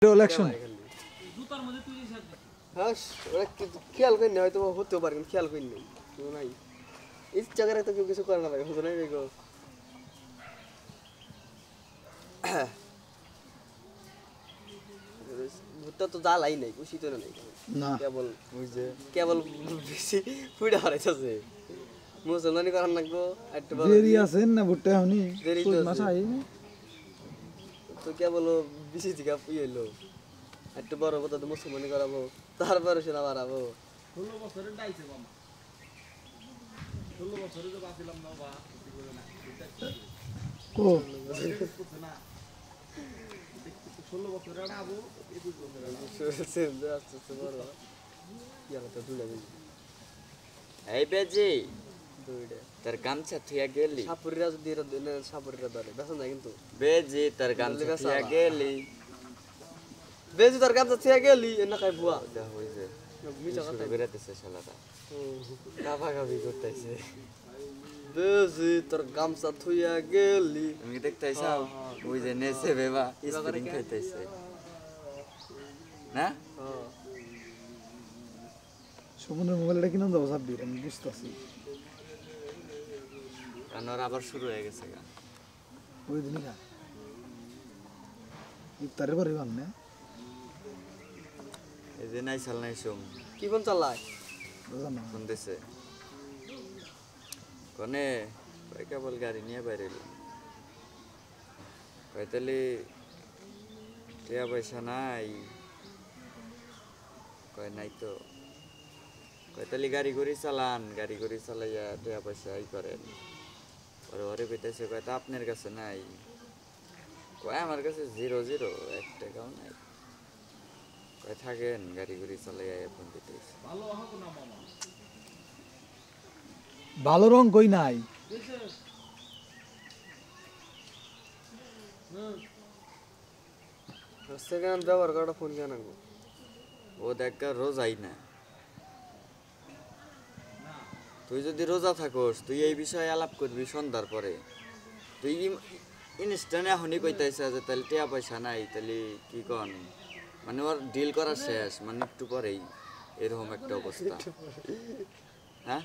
Election হ্যাঁ ওরা খেয়াল করি না হয়তো হতেও পারে খেয়াল করি নাই নাই ইচ্ছা করে তো কেউ কিছু করে না ভাই হতো না গো ভুট্টা তো জ্বালাই নাই খুশি তো নাই না কেবল বুঝছে কেবল বেশি ফুইটা হারাইতেছে মুসলমানি করার লাগবো একটু দেরি আছে না ভুট্টা হনি দেরি চৈত তো মাস আছে। আই তো কেবল বেশি থেকে হইলো একটু বড় কথা তো মুসলমানি করাবো তারপরে সেটা বাড়াবো 16 বছরের ডাইছে মামা 16 বছরে তো বাঁচিলাম না বা কিছু করে না কো না 16 বছরে আবু 21 বছরে এই বেজি তার গামছা থুয়া গেলি সাপুরিরা যদি সাপুরিরা ধরে বেসন যায় কিন্তু বেজি তার গামছা থুয়া গেলি বেজি তোর কাছে থেকে গেলি না খাই বুয়া যা হইছে মিছা কথা বেরাতেছে শালাটা কাভাকাভি করতেছে বেজি তোর গামছা থুইয়া গেলি তুমি কি দেখতেছাও ওই যে নেছে বেবা স্প্রিং খাইতেছে না সমুদ্রের মোবাইলটা কিনে দেবো সাব্বির আমি বুঝতেছি কারণ আবার শুরু হয়ে গেছে গা ওই দিনই খা ইফতারের পরে ভাব না এই যে নাই সাল নাই সোম কি কোন চালায় বুঝলাম না ফোন দিছে কনে কয় কেবল গাড়ি নিয়ে বাইরে এলো কয় তাহলে টিয়া পয়সা নাই কয় নাই তো কয় তাহলে গাড়ি করে চালান গাড়ি করে চালাইয়া টিয়া পয়সা ই করেন পরে ওরে কইতেছে কয় তা আপনার কাছে নাই কয় আমার কাছে 0 1 টাকাও নাই কয় থাকেন গাড়ি করে চালাইয়া ফোন দিতেছে ভালো হবে না মামা ভালো রং কই নাই সেকেন্ড ব্যবহার করাটা ফোন কেন গো ও দেখ রোজাই না তুই যদি রোজা থাকোস তুই এই বিষয়ে আলাপ করবি সন্ধ্যার পরে তুই ইনস্ট্যান্ট এখনই কইতেছে যে তাহলে টিয়া পয়সা নাই তাহলে কি কন মানে ওর ডিল করা শেষ মানে একটু পরেই এরকম একটা অবস্থা হ্যাঁ